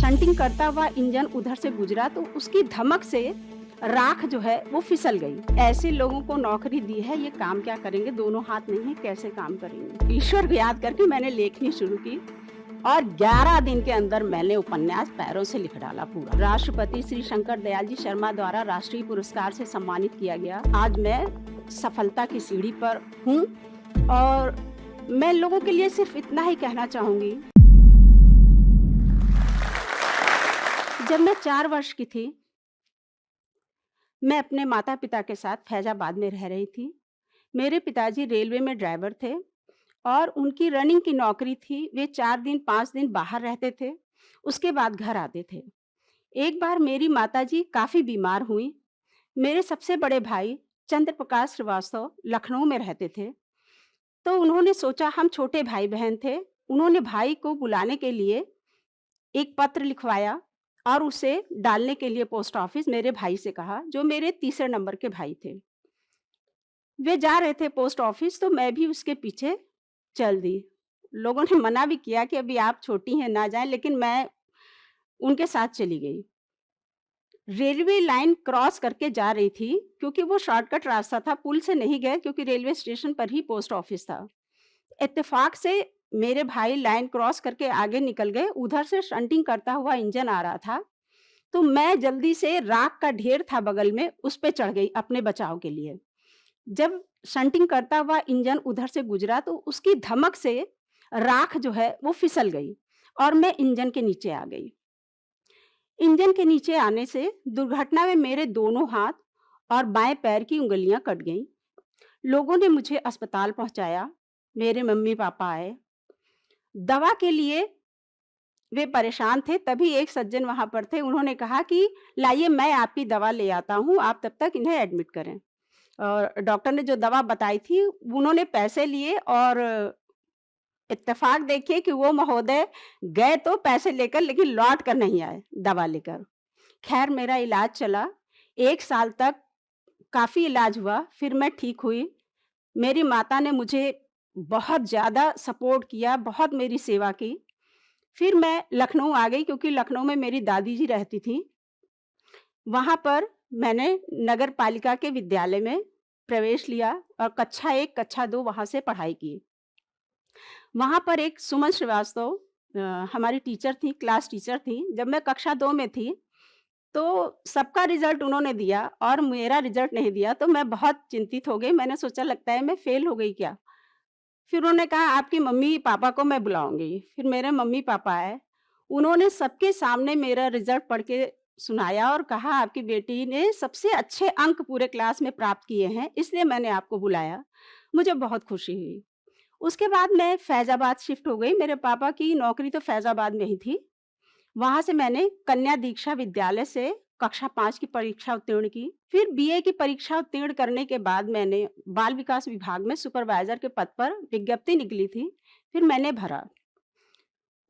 Shunting करता हुआ engine उधर से गुजरा तो उसकी धमक से राख जो है वो फिसल गई। ऐसे लोगों को नौकरी दी है, ये काम क्या करेंगे, दोनों हाथ नहीं है, कैसे काम करेंगे। ईश्वर को याद करके मैंने लेखनी शुरू की और 11 दिन के अंदर मैंने उपन्यास पैरों से लिख डाला पूरा। राष्ट्रपति श्री शंकर दयाल जी शर्मा द्वारा राष्ट्रीय पुरस्कार से सम्मानित किया गया। आज मैं सफलता की सीढ़ी पर हूँ और मैं लोगों के लिए सिर्फ इतना ही कहना चाहूंगी। जब मैं 4 वर्ष की थी, मैं अपने माता पिता के साथ फैजाबाद में रह रही थी। मेरे पिताजी रेलवे में ड्राइवर थे और उनकी रनिंग की नौकरी थी। वे 4 दिन 5 दिन बाहर रहते थे, उसके बाद घर आते थे। एक बार मेरी माताजी काफ़ी बीमार हुई। मेरे सबसे बड़े भाई चंद्र प्रकाश श्रीवास्तव लखनऊ में रहते थे, तो उन्होंने सोचा, हम छोटे भाई बहन थे, उन्होंने भाई को बुलाने के लिए एक पत्र लिखवाया और उसे डालने के लिए पोस्ट ऑफिस मेरे भाई से कहा, जो मेरे तीसरे नंबर के भाई थे। वे जा रहे थे पोस्ट ऑफिस, तो मैं भी उसके पीछे चल दी। लोगों ने मना भी किया कि अभी आप छोटी हैं, ना जाएं, लेकिन मैं उनके साथ चली गई। रेलवे लाइन क्रॉस करके जा रही थी, क्योंकि वो शॉर्टकट रास्ता था। पुल से नहीं गए क्योंकि रेलवे स्टेशन पर ही पोस्ट ऑफिस था। इत्तेफाक से मेरे भाई लाइन क्रॉस करके आगे निकल गए। उधर से शंटिंग करता हुआ इंजन आ रहा था, तो मैं जल्दी से राख का ढेर था बगल में, उस पे चढ़ गई अपने बचाव के लिए। जब शंटिंग करता हुआ इंजन उधर से गुजरा तो उसकी धमक से राख जो है वो फिसल गई और मैं इंजन के नीचे आ गई। इंजन के नीचे आने से दुर्घटना में मेरे दोनों हाथ और बाएं पैर की उंगलियां कट गईं। लोगों ने मुझे अस्पताल पहुंचाया। मेरे मम्मी पापा आए। दवा के लिए वे परेशान थे, तभी एक सज्जन वहां पर थे। उन्होंने कहा कि लाइए, मैं आपकी दवा ले आता हूं, आप तब तक इन्हें एडमिट करें। और डॉक्टर ने जो दवा बताई थी, उन्होंने पैसे लिए और इत्तेफाक देखिए कि वो महोदय गए तो पैसे लेकर, लेकिन लौट कर नहीं आए दवा लेकर। खैर, मेरा इलाज चला। 1 साल तक काफ़ी इलाज हुआ, फिर मैं ठीक हुई। मेरी माता ने मुझे बहुत ज़्यादा सपोर्ट किया, बहुत मेरी सेवा की। फिर मैं लखनऊ आ गई, क्योंकि लखनऊ में मेरी दादी जी रहती थीं। वहाँ पर मैंने नगर पालिका के विद्यालय में प्रवेश लिया और कक्षा 1, कक्षा 2 वहाँ से पढ़ाई की। वहाँ पर एक सुमन श्रीवास्तव हमारी टीचर थी, क्लास टीचर थी। जब मैं कक्षा 2 में थी, तो सबका रिज़ल्ट उन्होंने दिया और मेरा रिज़ल्ट नहीं दिया, तो मैं बहुत चिंतित हो गई। मैंने सोचा, लगता है मैं फ़ेल हो गई क्या? फिर उन्होंने कहा, आपकी मम्मी-पापा को मैं बुलाऊँगी। फिर मेरे मम्मी-पापा आए। उन्होंने सबके सामने मेरा रिज़ल्ट पढ़ के सुनाया और कहा, आपकी बेटी ने सबसे अच्छे अंक पूरे क्लास में प्राप्त किए हैं, इसलिए मैंने आपको बुलाया। मुझे बहुत खुशी हुई। उसके बाद मैं फैज़ाबाद शिफ्ट हो गई। मेरे पापा की नौकरी तो फैज़ाबाद में ही थी। वहाँ से मैंने कन्या दीक्षा विद्यालय से कक्षा 5 की परीक्षा उत्तीर्ण की। फिर बीए की परीक्षा उत्तीर्ण करने के बाद मैंने बाल विकास विभाग में सुपरवाइज़र के पद पर विज्ञप्ति निकली थी। फिर मैंने भरा।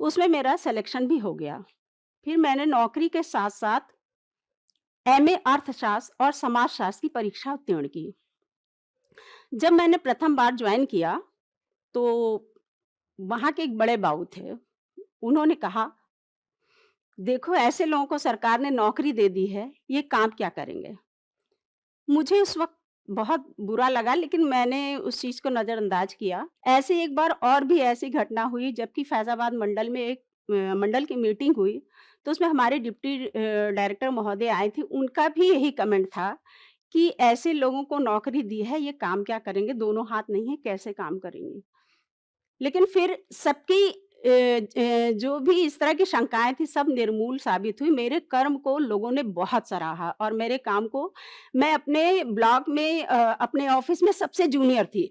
उसमें मेरा सिलेक्शन भी हो गया। फिर मैंने नौकरी के साथ-साथ एमए अर्थशास्त्र और समाजशास्त्र की परीक्षा उत्तीर्ण की। जब मैंने प्रथम बार जॉइन किया, तो वहाँ के एक बड़े बाबू थे। उन्होंने कहा, देखो, ऐसे लोगों को सरकार ने नौकरी दे दी है, ये काम क्या करेंगे? मुझे उस वक़्त बहुत बुरा लगा, लेकिन मैंने उस चीज़ को नज़रअंदाज किया। ऐसे एक बार और भी ऐसी घटना हुई, जबकि फैज़ाबाद मंडल में एक मंडल की मीटिंग हुई, तो उसमें हमारे डिप्टी डायरेक्टर महोदय आए थे। उनका भी यही कमेंट था कि ऐसे लोगों को नौकरी दी है, ये काम क्या करेंगे, दोनों हाथ नहीं है, कैसे काम करेंगे? लेकिन फिर सबकी जो भी इस तरह की शंकाएँ थी, सब निर्मूल साबित हुई। मेरे कर्म को लोगों ने बहुत सराहा और मेरे काम को। मैं अपने ब्लॉक में अपने ऑफ़िस में सबसे जूनियर थी।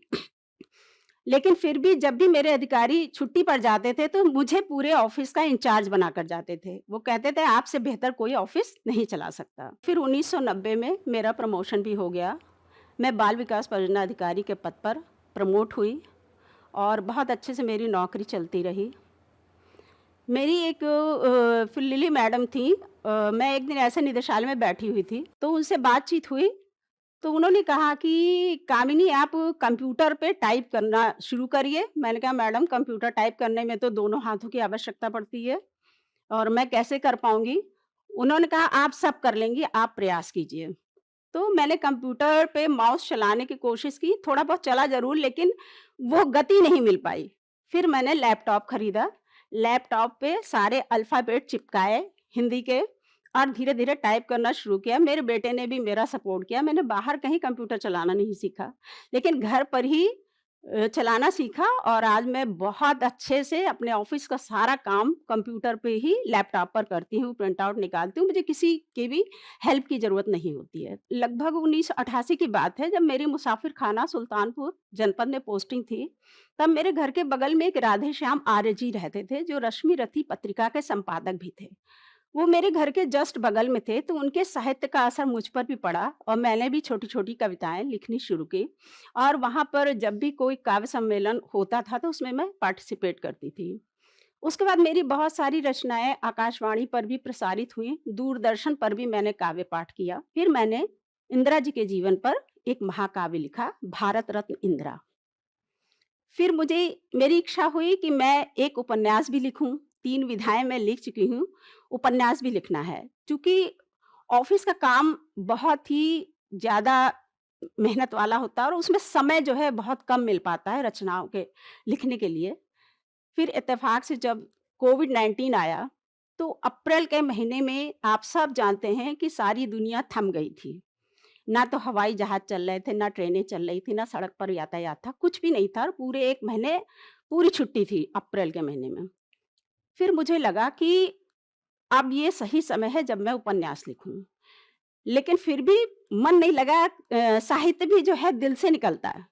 लेकिन फिर भी जब भी मेरे अधिकारी छुट्टी पर जाते थे, तो मुझे पूरे ऑफ़िस का इंचार्ज बनाकर जाते थे। वो कहते थे, आपसे बेहतर कोई ऑफ़िस नहीं चला सकता। फिर 1990 में मेरा प्रमोशन भी हो गया। मैं बाल विकास परियोजना अधिकारी के पद पर प्रमोट हुई और बहुत अच्छे से मेरी नौकरी चलती रही। मेरी एक फिर लिली मैडम थी। मैं एक दिन ऐसे निदेशालय में बैठी हुई थी, तो उनसे बातचीत हुई। तो उन्होंने कहा कि कामिनी, आप कंप्यूटर पे टाइप करना शुरू करिए। मैंने कहा, मैडम, कंप्यूटर टाइप करने में तो दोनों हाथों की आवश्यकता पड़ती है। और मैं कैसे कर पाऊँगी? उन्होंने कहा आप सब कर लेंगी, आप प्रयास कीजिए। तो मैंने कंप्यूटर पे माउस चलाने की कोशिश की, थोड़ा बहुत चला ज़रूर लेकिन वो गति नहीं मिल पाई। फिर मैंने लैपटॉप खरीदा, लैपटॉप पे सारे अल्फ़ाबेट चिपकाए हिंदी के और धीरे-धीरे टाइप करना शुरू किया। मेरे बेटे ने भी मेरा सपोर्ट किया, मैंने बाहर कहीं कंप्यूटर चलाना नहीं सीखा, लेकिन घर पर ही चलाना सीखा और आज मैं बहुत अच्छे से अपने ऑफ़िस का सारा काम कंप्यूटर पे ही लैपटॉप पर करती हूँ, प्रिंट आउट निकालती हूँ, मुझे किसी की भी हेल्प की ज़रूरत नहीं होती है। लगभग 1988 की बात है जब मेरी मुसाफिर खाना सुल्तानपुर जनपद में पोस्टिंग थी, तब मेरे घर के बगल में एक राधे श्याम आर्य जी रहते थे जो रश्मि रथी पत्रिका के संपादक भी थे। वो मेरे घर के जस्ट बगल में थे, तो उनके साहित्य का असर मुझ पर भी पड़ा और मैंने भी छोटी-छोटी कविताएँ लिखनी शुरू की और वहाँ पर जब भी कोई काव्य सम्मेलन होता था, तो उसमें मैं पार्टिसिपेट करती थी। उसके बाद मेरी बहुत सारी रचनाएँ आकाशवाणी पर भी प्रसारित हुईं, दूरदर्शन पर भी मैंने काव्य पाठ किया। फिर मैंने इंदिरा जी के जीवन पर एक महाकाव्य लिखा, भारत रत्न इंदिरा। फिर मुझे मेरी इच्छा हुई कि मैं एक उपन्यास भी लिखूँ, 3 विधाएँ मैं लिख चुकी हूँ, उपन्यास भी लिखना है। चूँकि ऑफ़िस का काम बहुत ही ज़्यादा मेहनत वाला होता है और उसमें समय जो है बहुत कम मिल पाता है रचनाओं के लिखने के लिए। फिर इत्तेफ़ाक से जब कोविड-19 आया, तो अप्रैल के महीने में आप सब जानते हैं कि सारी दुनिया थम गई थी। ना तो हवाई जहाज़ चल रहे थे, ना ट्रेनें चल रही थी, ना सड़क पर यातायात था, कुछ भी नहीं था और पूरे 1 महीने पूरी छुट्टी थी अप्रैल के महीने में। फिर मुझे लगा कि अब ये सही समय है जब मैं उपन्यास लिखूँ। लेकिन फिर भी मन नहीं लगा साहित्य भी जो है दिल से निकलता है।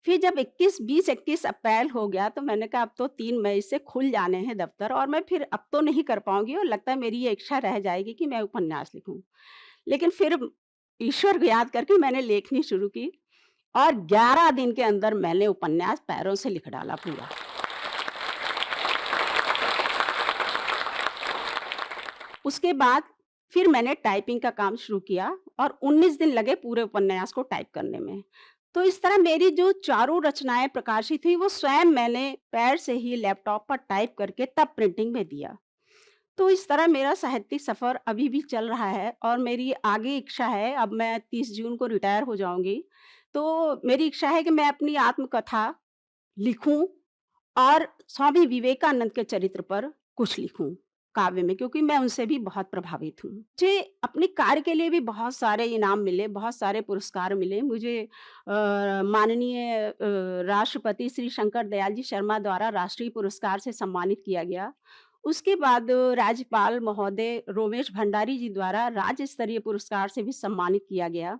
फिर जब 20-21 अप्रैल हो गया तो मैंने कहा अब तो 3 मई से खुल जाने हैं दफ़्तर और मैं फिर अब तो नहीं कर पाऊँगी और लगता है मेरी ये इच्छा रह जाएगी कि मैं उपन्यास लिखूँ। लेकिन फिर ईश्वर को याद करके मैंने लेखनी शुरू की और 11 दिन के अंदर मैंने उपन्यास पैरों से लिख डाला पूरा। उसके बाद फिर मैंने टाइपिंग का काम शुरू किया और 19 दिन लगे पूरे उपन्यास को टाइप करने में। तो इस तरह मेरी जो चारों रचनाएँ प्रकाशित हुई वो स्वयं मैंने पैर से ही लैपटॉप पर टाइप करके तब प्रिंटिंग में दिया। तो इस तरह मेरा साहित्यिक सफ़र अभी भी चल रहा है और मेरी आगे इच्छा है, अब मैं 30 जून को रिटायर हो जाऊँगी, तो मेरी इच्छा है कि मैं अपनी आत्मकथा लिखूँ और स्वामी विवेकानंद के चरित्र पर कुछ लिखूँ काव्य में क्योंकि मैं उनसे भी बहुत प्रभावित हूँ। मुझे अपने कार्य के लिए भी बहुत सारे इनाम मिले, बहुत सारे पुरस्कार मिले। मुझे माननीय राष्ट्रपति श्री शंकर दयाल जी शर्मा द्वारा राष्ट्रीय पुरस्कार से सम्मानित किया गया। उसके बाद राज्यपाल महोदय रोमेश भंडारी जी द्वारा राज्य स्तरीय पुरस्कार से भी सम्मानित किया गया।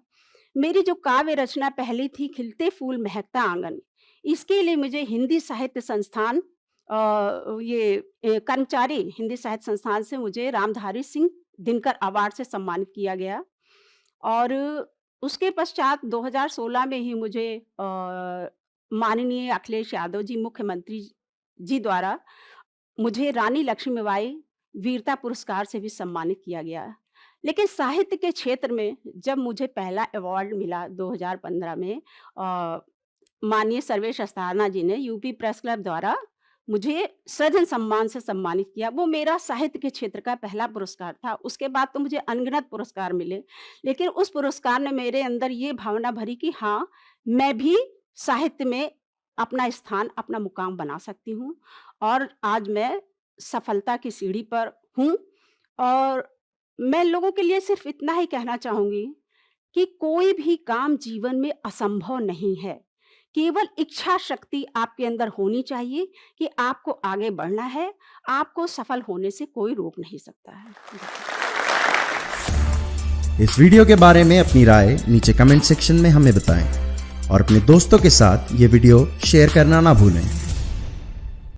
मेरी जो काव्य रचना पहली थी खिलते फूल महकता आंगन, इसके लिए मुझे हिंदी साहित्य संस्थान कर्मचारी हिंदी साहित्य संस्थान से मुझे रामधारी सिंह दिनकर अवार्ड से सम्मानित किया गया और उसके पश्चात 2016 में ही मुझे माननीय अखिलेश यादव जी मुख्यमंत्री जी द्वारा मुझे रानी लक्ष्मीबाई वीरता पुरस्कार से भी सम्मानित किया गया। लेकिन साहित्य के क्षेत्र में जब मुझे पहला अवार्ड मिला 2015 में माननीय सर्वेश अस्थाना जी ने यूपी प्रेस क्लब द्वारा मुझे सृजन सम्मान से सम्मानित किया। वो मेरा साहित्य के क्षेत्र का पहला पुरस्कार था। उसके बाद तो मुझे अनगिनत पुरस्कार मिले, लेकिन उस पुरस्कार ने मेरे अंदर ये भावना भरी कि हाँ, मैं भी साहित्य में अपना स्थान, अपना मुकाम बना सकती हूँ और आज मैं सफलता की सीढ़ी पर हूँ और मैं लोगों के लिए सिर्फ इतना ही कहना चाहूँगी कि कोई भी काम जीवन में असंभव नहीं है। केवल इच्छा शक्ति आपके अंदर होनी चाहिए कि आपको आगे बढ़ना है, आपको सफल होने से कोई रोक नहीं सकता है। इस वीडियो के बारे में अपनी राय नीचे कमेंट सेक्शन में हमें बताएं और अपने दोस्तों के साथ ये वीडियो शेयर करना ना भूलें।